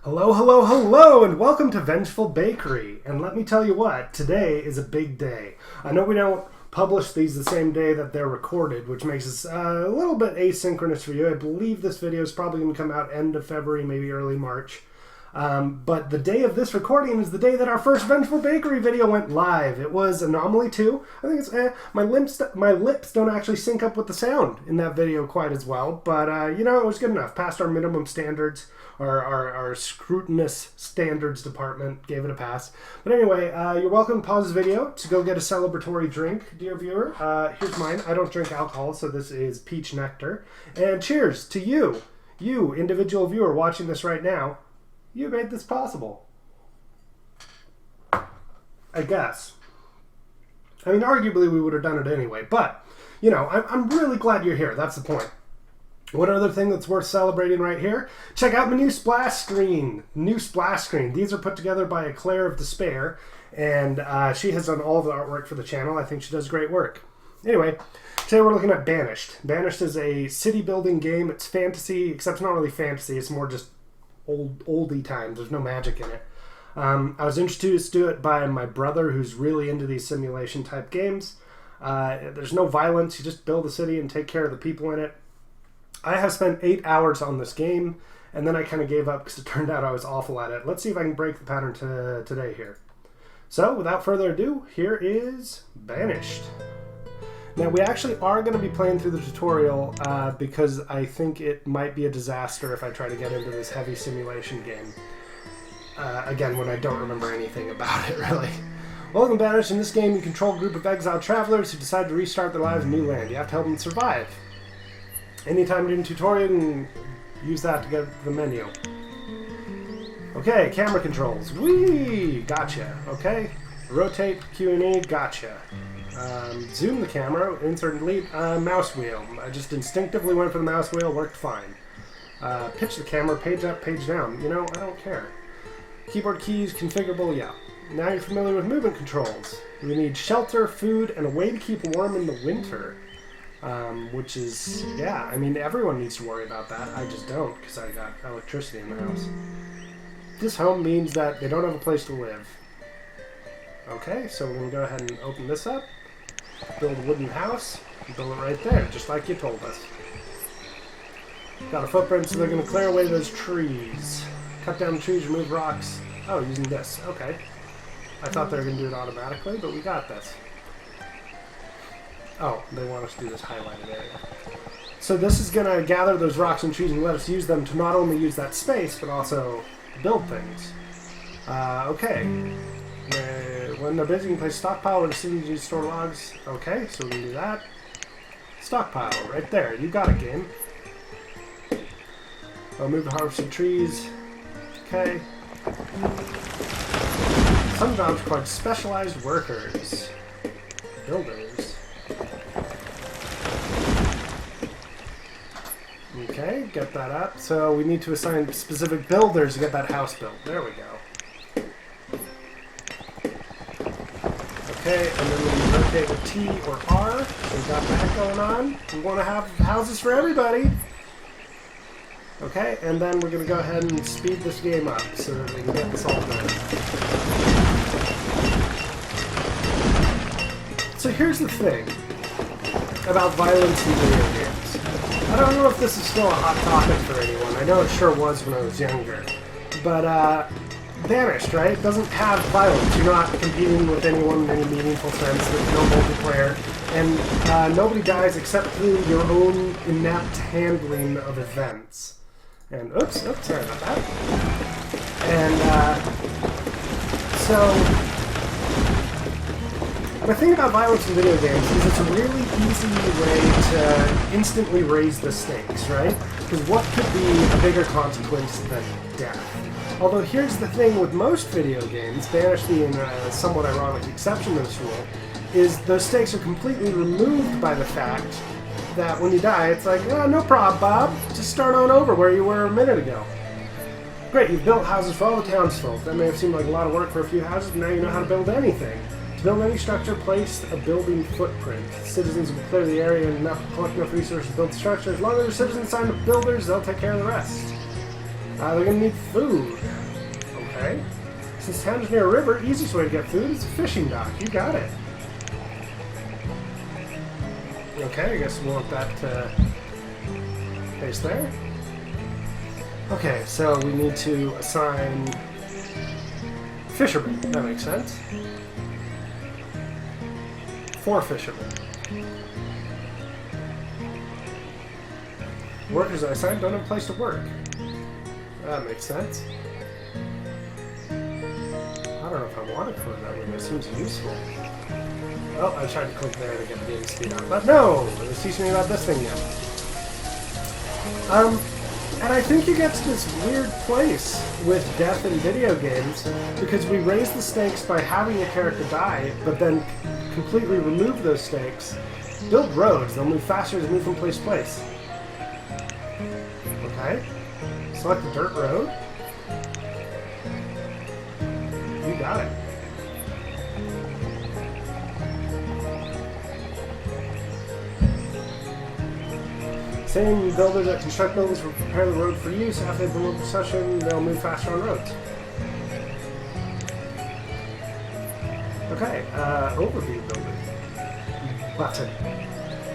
Hello, hello, hello, and welcome to Vengeful Bakery. And let me tell you what, today is a big day. I know we don't publish these the same day that they're recorded, which makes us a little bit asynchronous for you. I believe this video is probably going to come out end of February, maybe early March. But the day of this recording is the day that our first Vengeful Bakery video went live. It was Anomaly 2. I think it's, my lips don't actually sync up with the sound in that video quite as well. But, it was good enough. Passed our minimum standards. Our scrutinous standards department gave it a pass. But anyway, you're welcome to pause this video to go get a celebratory drink, dear viewer. Here's mine. I don't drink alcohol, so this is peach nectar. And cheers to you, individual viewer watching this right now. You made this possible. I guess. I mean, arguably we would have done it anyway, but, I'm really glad you're here. That's the point. One other thing that's worth celebrating right here, check out my new splash screen. These are put together by Claire of Despair, and she has done all the artwork for the channel. I think she does great work. Anyway, today we're looking at Banished. Banished is a city building game. It's fantasy, except it's not really fantasy. It's more just oldie times. There's no magic in it. I was introduced to it by my brother, who's really into these simulation type games. There's no violence. You just build a city and take care of the people in it. I have spent 8 hours on this game, and then I kind of gave up because it turned out I was awful at it. Let's see if I can break the pattern today here. So, without further ado, here is Banished. Now, we actually are going to be playing through the tutorial because I think it might be a disaster if I try to get into this heavy simulation game. Again, when I don't remember anything about it, really. Welcome, Banished. In this game, you control a group of exiled travelers who decide to restart their lives in new land. You have to help them survive. Anytime during the tutorial, you can use that to get to the menu. Okay, camera controls. Whee! Gotcha. Okay. Rotate, Q and E, gotcha. Zoom the camera, insert and delete, mouse wheel. I just instinctively went for the mouse wheel, worked fine. Pitch the camera, page up, page down. I don't care. Keyboard keys, configurable, yeah. Now you're familiar with movement controls. We need shelter, food, and a way to keep warm in the winter. Which is, yeah, I mean, everyone needs to worry about that. I just don't, because I got electricity in the house. This home means that they don't have a place to live. Okay, so we're going to go ahead and open this up. Build a wooden house. Build it right there, just like you told us. Got a footprint, so they're going to clear away those trees. Cut down trees, remove rocks. Oh, using this. Okay. I thought they were going to do it automatically, but we got this. Oh, they want us to do this highlighted area. So this is going to gather those rocks and trees and let us use them to not only use that space, but also build things. Okay. When they're busy, you can place stockpile where the city to store logs. Okay, so we can do that. Stockpile, right there. You got it, game. I'll move the harvested trees. Okay. Some jobs require specialized workers. Builders. Okay, get that up. So we need to assign specific builders to get that house built. There we go. Okay, and then we rotate with T or R. So we've got that going on. We want to have houses for everybody. Okay, and then we're going to go ahead and speed this game up so that we can get this all done. So here's the thing about violence in video games. I don't know if this is still a hot topic for anyone. I know it sure was when I was younger. But, Banished, right? It doesn't have violence. You're not competing with anyone in any meaningful sense. There's no multiplayer. And nobody dies except through your own inept handling of events. And, oops, sorry about that. And, so... the thing about violence in video games is it's a really easy way to instantly raise the stakes, right? Because what could be a bigger consequence than death? Although here's the thing with most video games, Banished being a somewhat ironic exception to this rule, is those stakes are completely removed by the fact that when you die, it's like, oh, no problem, Bob. Just start on over where you were a minute ago. Great, you've built houses for all the townsfolk. That may have seemed like a lot of work for a few houses, but now you know how to build anything. Build any structure, place a building footprint. Citizens will clear the area and collect enough resources to build the structure. As long as the citizens sign up builders, they'll take care of the rest. They're gonna need food. Okay. Since town's near a river, easiest way to get food is a fishing dock. You got it. Okay, I guess we want that place there. Okay, so we need to assign fishermen. That makes sense. 4 fishermen. Workers I assigned don't have a place to work. That makes sense. I don't know if I want to code that way, but it seems useful. Oh, I tried to click there to get the game speed up. But no! It's teaching me about this thing now. And I think you get to this weird place with death in video games because we raise the stakes by having a character die, but then completely remove those stakes. Build roads, they'll move faster as they move from place to place. Okay. Select the dirt road. You got it. Same builders that construct buildings will prepare the road for use. After they build possession, they'll move faster on roads. Okay, overview building. Button.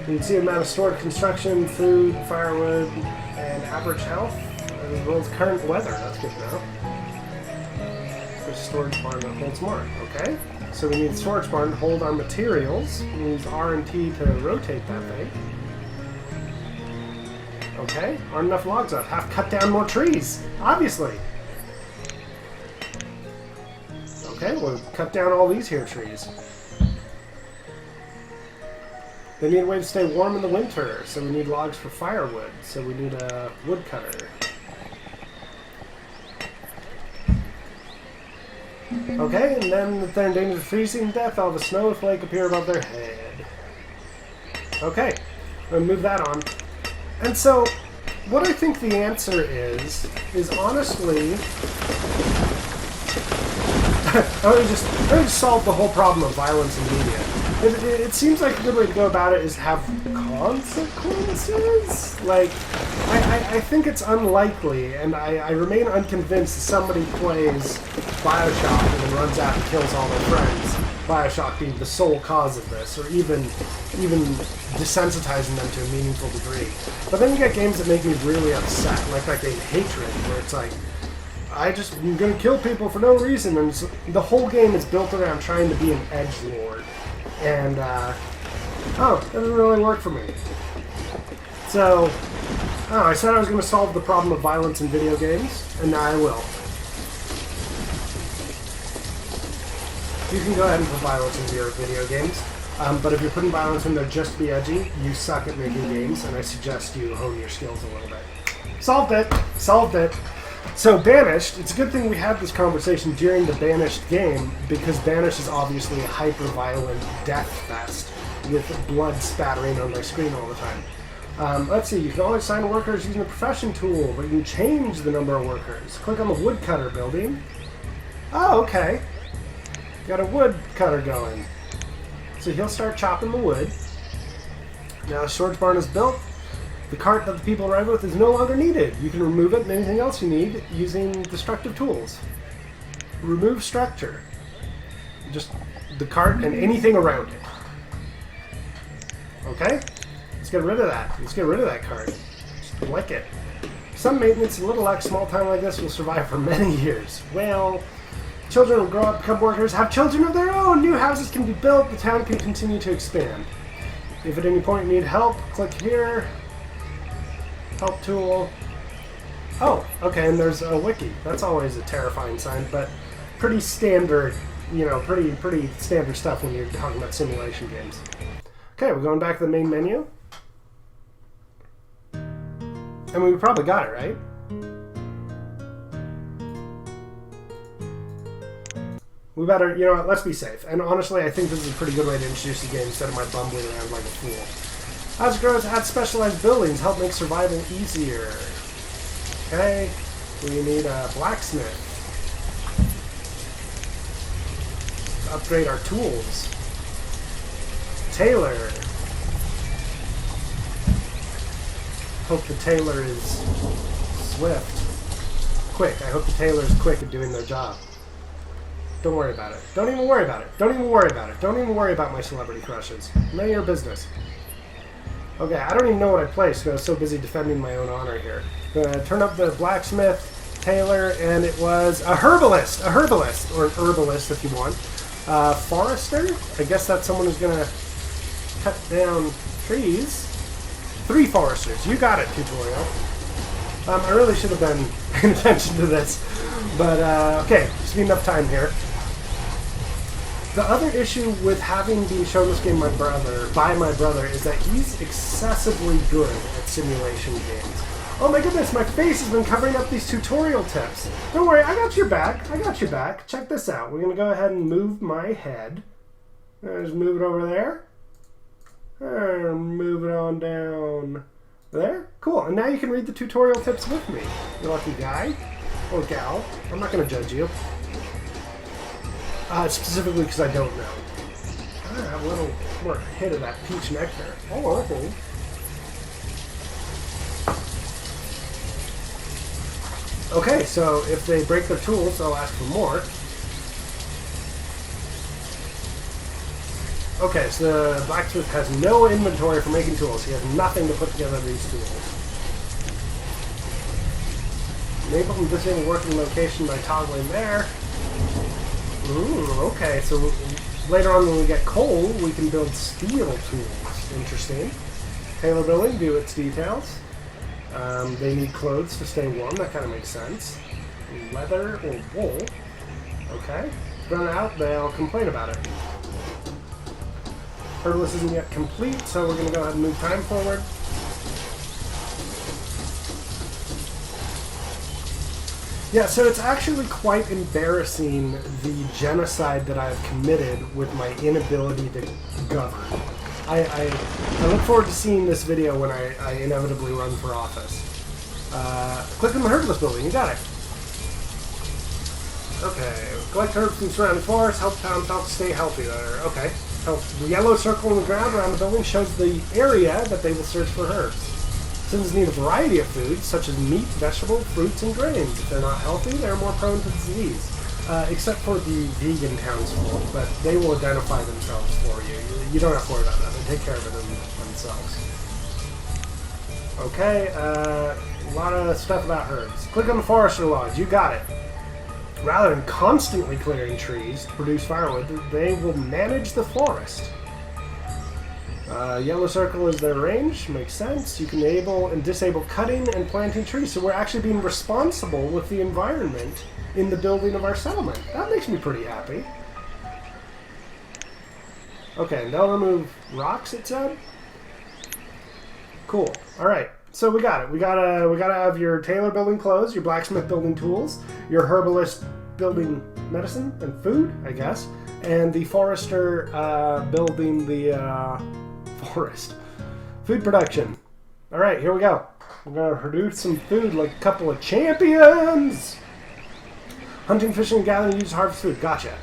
You can see the amount of stored construction, food, firewood, and average health, as well as current weather. That's good to know. There's a storage barn that holds more. Okay, so we need a storage barn to hold our materials. We use R and T to rotate that thing. Okay, aren't enough logs up. Have to cut down more trees, obviously. Okay, we'll cut down all these here trees. They need a way to stay warm in the winter, so we need logs for firewood. So we need a woodcutter. Okay, and then if they're in danger of freezing to death, I'll have a snowflake appear above their head. Okay, we'll move that on. And so, what I think the answer is honestly, I would just solve the whole problem of violence in media. It seems like a good way to go about it is have consequences. Like, I think it's unlikely, and I remain unconvinced that somebody plays Bioshock and then runs out and kills all their friends. Bioshock being the sole cause of this, or even desensitizing them to a meaningful degree. But then you get games that make me really upset, like that game Hatred, where it's like, I'm gonna kill people for no reason, and the whole game is built around trying to be an edgelord. And, it doesn't really work for me. So, I said I was going to solve the problem of violence in video games, and now I will. You can go ahead and put violence into your video games, but if you're putting violence in there just to be edgy, you suck at making games, and I suggest you hone your skills a little bit. Solved it! Solved it! So, Banished, it's a good thing we had this conversation during the Banished game, because Banished is obviously a hyper-violent death fest, with blood spattering on my screen all the time. Let's see, you can only assign workers using the profession tool, but you can change the number of workers. Click on the woodcutter building. Oh, okay. Got a woodcutter going. So he'll start chopping the wood. Now the storage barn is built. The cart that the people arrive with is no longer needed. You can remove it and anything else you need using destructive tools. Remove structure. Just the cart and anything around it. Okay? Let's get rid of that. Let's get rid of that cart. Just lick it. Some maintenance in Little X, small town like this, will survive for many years. Well, children will grow up, become workers, have children of their own. New houses can be built. The town can continue to expand. If at any point you need help, click here. Help tool. Oh, okay, and there's a wiki. That's always a terrifying sign, but pretty standard, pretty standard stuff when you're talking about simulation games. Okay, we're going back to the main menu. I mean, we probably got it, right? We better, let's be safe. And honestly, I think this is a pretty good way to introduce the game instead of my bumbling around like a fool. As it grows, add specialized buildings, help make survival easier. Okay, we need a blacksmith. Upgrade our tools. Tailor. Hope the tailor is swift. quick. I hope the tailor's quick at doing their job. Don't worry about it. Don't even worry about it. Don't even worry about it. Don't even worry about my celebrity crushes. None of your business. Okay, I don't even know what I placed because I was so busy defending my own honor here. Turn up the blacksmith, tailor, and it was a herbalist, or an herbalist if you want. Forester? I guess that's someone who's going to cut down trees. 3 foresters. You got it, tutorial. I really should have been paying attention to this. But, okay, just need enough time here. The other issue with having been shown this game by my brother is that he's excessively good at simulation games. Oh my goodness, my face has been covering up these tutorial tips. Don't worry, I got your back. I got your back. Check this out. We're going to go ahead and move my head. Just move it over there. And move it on down there. Cool. And now you can read the tutorial tips with me. You lucky guy. Or gal. I'm not going to judge you. Specifically because I don't know. I have a little more hit of that peach nectar. Oh, okay. Okay, so if they break their tools, I'll ask for more. Okay, so the blacksmith has no inventory for making tools. He has nothing to put together these tools. Enable and disable working location by toggling there. Ooh, okay, so later on when we get coal, we can build steel tools. Interesting. Tailor building, do its details. They need clothes to stay warm, that kind of makes sense. Leather or wool. Okay. Run out, they'll complain about it. Herbalist isn't yet complete, so we're going to go ahead and move time forward. Yeah, so it's actually quite embarrassing the genocide that I've committed with my inability to govern. I look forward to seeing this video when I inevitably run for office. Click on the herbalist building, you got it. Okay, collect herbs from surrounding forests, help town health stay healthy there. Okay. The yellow circle in the ground around the building shows the area that they will search for herbs. Citizens need a variety of foods, such as meat, vegetables, fruits, and grains. If they're not healthy, they're more prone to disease. Except for the vegan townsfolk, but they will identify themselves for you. You don't have to worry about that. They take care of it themselves. Okay, a lot of stuff about herbs. Click on the forester lodge. You got it. Rather than constantly clearing trees to produce firewood, they will manage the forest. Yellow circle is their range. Makes sense. You can enable and disable cutting and planting trees. So we're actually being responsible with the environment in the building of our settlement. That makes me pretty happy. Okay, they'll remove rocks, it said. Cool. Alright. So we got it. We gotta have your tailor building clothes, your blacksmith building tools, your herbalist building medicine and food, I guess, and the forester building the forest. Food production. All right, here we go. We're gonna produce some food like a couple of champions. Hunting, fishing, gathering, use harvest food. Gotcha.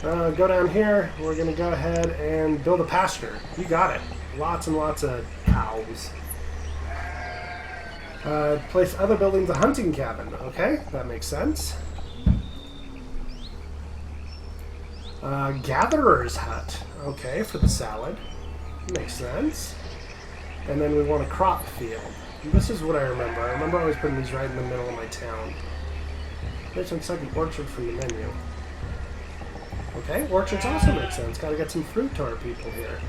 Go down here. We're gonna go ahead and build a pasture. You got it. Lots and lots of cows. Place other buildings, a hunting cabin. Okay, that makes sense. Gatherer's hut. Okay, for the salad. Makes sense. And then we want a crop field. This is what I remember. I remember always putting these right in the middle of my town. There's a second orchard for the menu. Okay, orchards also make sense. Gotta get some fruit to our people here.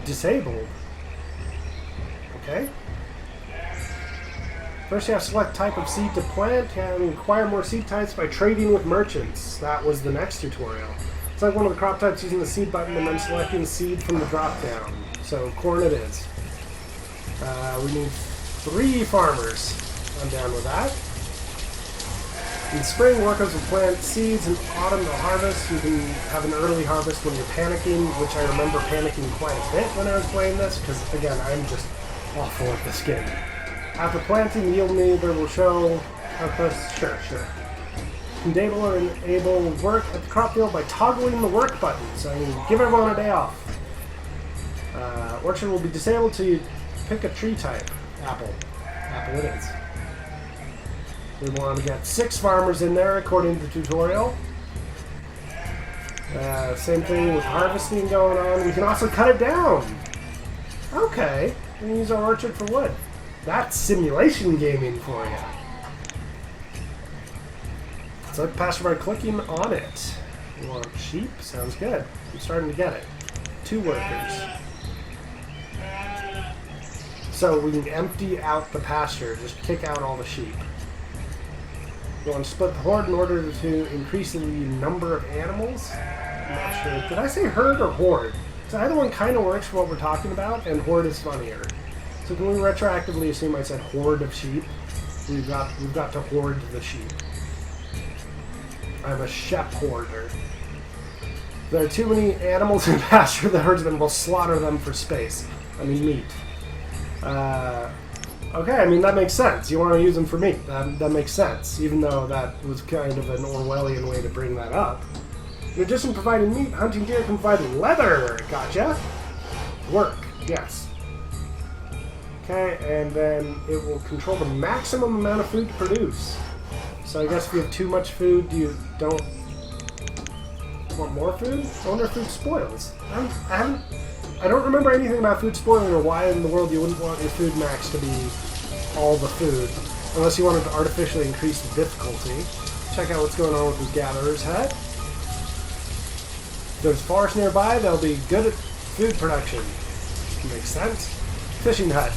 Disabled. Okay. First you have to select type of seed to plant and acquire more seed types by trading with merchants. That was the next tutorial. Select one of the crop types using the seed button and then selecting seed from the drop down. So corn it is. We need 3 farmers. I'm down with that. In spring, workers will plant seeds. In autumn, they'll harvest. You can have an early harvest when you're panicking, which I remember panicking quite a bit when I was playing this, because again, I'm just awful at this game. After planting, yield meter will show how close. Sure. Enable or enable work at the crop field by toggling the work button. So you give everyone a day off. Orchard will be disabled till you pick a tree type. Apple. Apple it is. We want to get 6 farmers in there according to the tutorial. Same thing with harvesting going on. We can also cut it down. Okay. We can use our orchard for wood. That's simulation gaming for you. So let's pass by clicking on it. We want sheep. Sounds good. I'm starting to get it. 2 workers. So we can empty out the pasture. Just kick out all the sheep. We want to split the horde in order to increase the number of animals. I'm not sure. Did I say herd or horde? So either one kind of works for what we're talking about, and horde is funnier. So can we retroactively assume I said horde of sheep? We've got to hoard the sheep. I'm a shep hoarder. If there are too many animals in pasture, the herdsman will slaughter them for space. I mean meat. Okay, I mean that makes sense. You want to use them for meat. That makes sense, even though that was kind of an Orwellian way to bring that up. In addition to providing meat, hunting deer can provide leather. Gotcha. Work. Yes. Okay, and then it will control the maximum amount of food to produce. So I guess if you have too much food, you don't want more food? I wonder if food spoils. I don't remember anything about food spoiling or why in the world you wouldn't want your food max to be all the food. Unless you wanted to artificially increase the difficulty. Check out what's going on with the gatherer's hut. If there's forest nearby, they'll be good at food production. Makes sense. Fishing hut.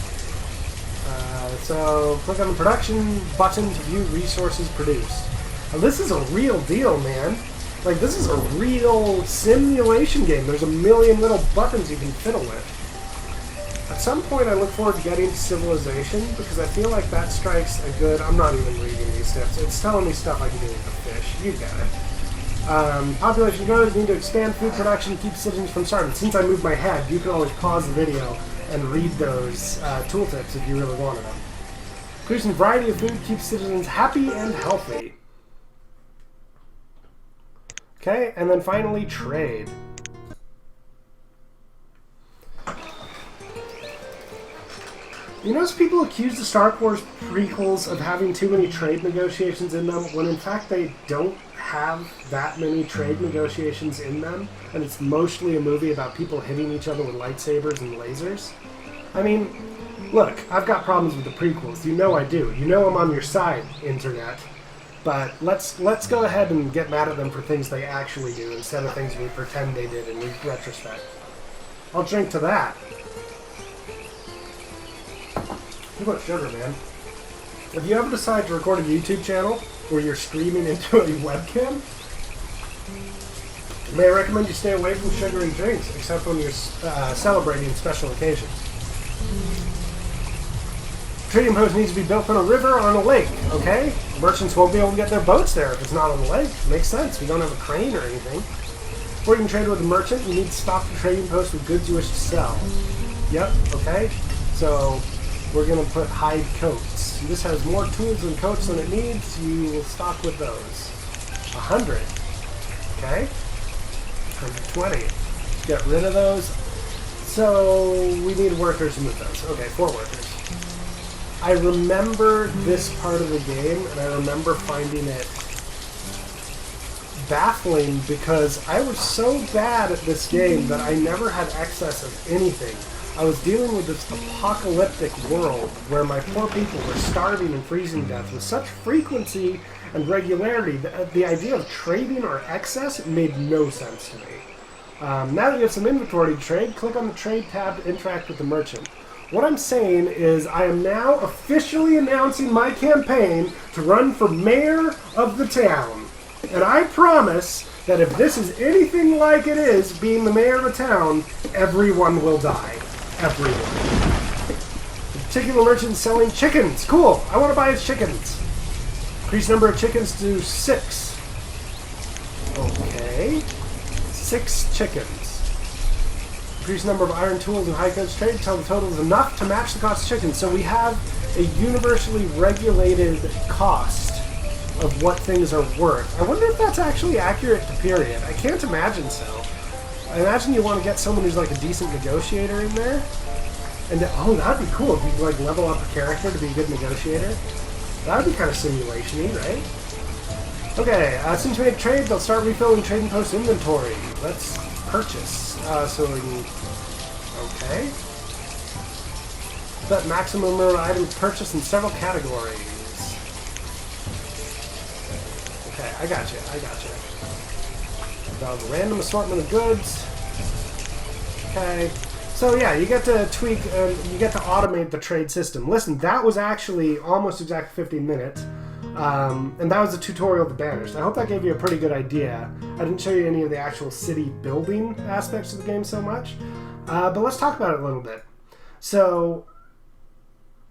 So click on the production button to view resources produced. Now, this is a real deal, man. Like, this is a real simulation game. There's a million little buttons you can fiddle with. At some point, I look forward to getting to civilization, because I feel like that strikes a good... I'm not even reading these tips. It's telling me stuff I can do with the fish. You get it. Population grows, need to expand food production, keep citizens from starving. Since I moved my head, you can always pause the video and read those tooltips if you really wanted them. Increasing variety of food keeps citizens happy and healthy. Okay, and then finally, trade. You notice people accuse the Star Wars prequels of having too many trade negotiations in them, when in fact they don't have that many trade negotiations in them, and it's mostly a movie about people hitting each other with lightsabers and lasers. I mean, look, I've got problems with the prequels. You know I do. You know I'm on your side, Internet. But let's go ahead and get mad at them for things they actually do instead of things we pretend they did in retrospect. I'll drink to that. Too much sugar, man. If you ever decide to record a YouTube channel where you're streaming into a webcam, may I recommend you stay away from sugary drinks, except when you're celebrating special occasions. Trading post needs to be built on a river or on a lake, okay? Merchants won't be able to get their boats there if it's not on the lake. Makes sense. We don't have a crane or anything. Before you can trade with a merchant, you need to stock the trading post with goods you wish to sell. Yep, okay. So we're going to put hide coats. This has more tools and coats than it needs. You will stock with those. 100. Okay. 120. Get rid of those. So we need workers to move those. Okay, 4 workers. I remember this part of the game, and I remember finding it baffling because I was so bad at this game that I never had excess of anything. I was dealing with this apocalyptic world where my poor people were starving and freezing to death with such frequency and regularity that the idea of trading or excess made no sense to me. Now that you have some inventory to trade, click on the Trade tab to interact with the merchant. What I'm saying is I am now officially announcing my campaign to run for mayor of the town. And I promise that if this is anything like it is being the mayor of the town, everyone will die. Everyone. A particular merchant selling chickens. Cool. I want to buy his chickens. Increase number of chickens to 6. Okay. 6 chickens. Increase number of iron tools and high coats trade until the total is enough to match the cost of chickens. So we have a universally regulated cost of what things are worth. I wonder if that's actually accurate to period. I can't imagine so. I imagine you want to get someone who's like a decent negotiator in there. And oh, that'd be cool if you could like level up a character to be a good negotiator. That would be kind of simulation-y, right? Okay, since we make trade, they'll start refilling trading post inventory. Let's purchase. So we can... Okay. Set maximum amount of items purchased in several categories. Okay, I got you. A random assortment of goods. Okay. So yeah, you get to tweak, you get to automate the trade system. Listen, that was actually almost exactly 15 minutes. And that was a tutorial of the Banished. I hope that gave you a pretty good idea. I didn't show you any of the actual city building aspects of the game so much. But let's talk about it a little bit. So,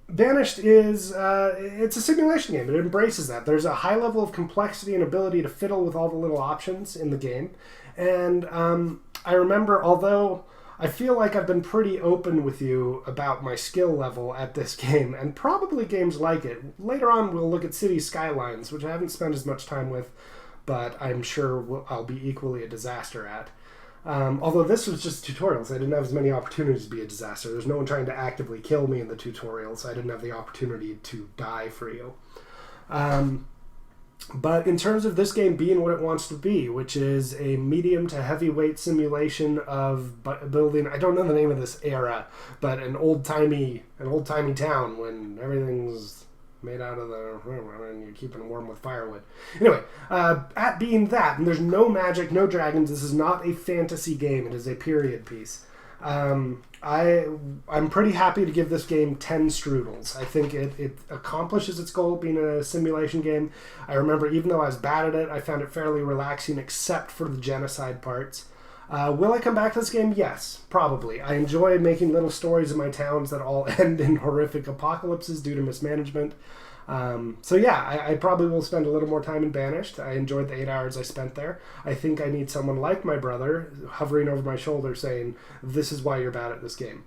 Banished is, it's a simulation game. It embraces that. There's a high level of complexity and ability to fiddle with all the little options in the game. And I remember, although I feel like I've been pretty open with you about my skill level at this game, and probably games like it. Later on, we'll look at City Skylines, which I haven't spent as much time with, but I'm sure I'll be equally a disaster at. Although this was just tutorials, I didn't have as many opportunities to be a disaster. There's no one trying to actively kill me in the tutorials, so I didn't have the opportunity to die for you. But in terms of this game being what it wants to be, which is a medium to heavyweight simulation of building, I don't know the name of this era, but an old-timey town when everything's made out of the, and you're keeping it warm with firewood. Anyway, at being that, and there's no magic, no dragons, this is not a fantasy game, it is a period piece. I'm pretty happy to give this game 10 strudels. I think it accomplishes its goal of being a simulation game. I remember, even though I was bad at it, I found it fairly relaxing, except for the genocide parts. Will I come back to this game? Yes, probably. I enjoy making little stories in my towns that all end in horrific apocalypses due to mismanagement. So yeah, I probably will spend a little more time in Banished. I enjoyed the 8 hours I spent there. I think I need someone like my brother hovering over my shoulder saying, this is why you're bad at this game.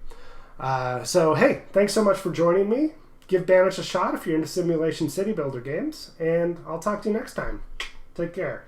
So hey, thanks so much for joining me. Give Banished a shot if you're into simulation city builder games, and I'll talk to you next time. Take care.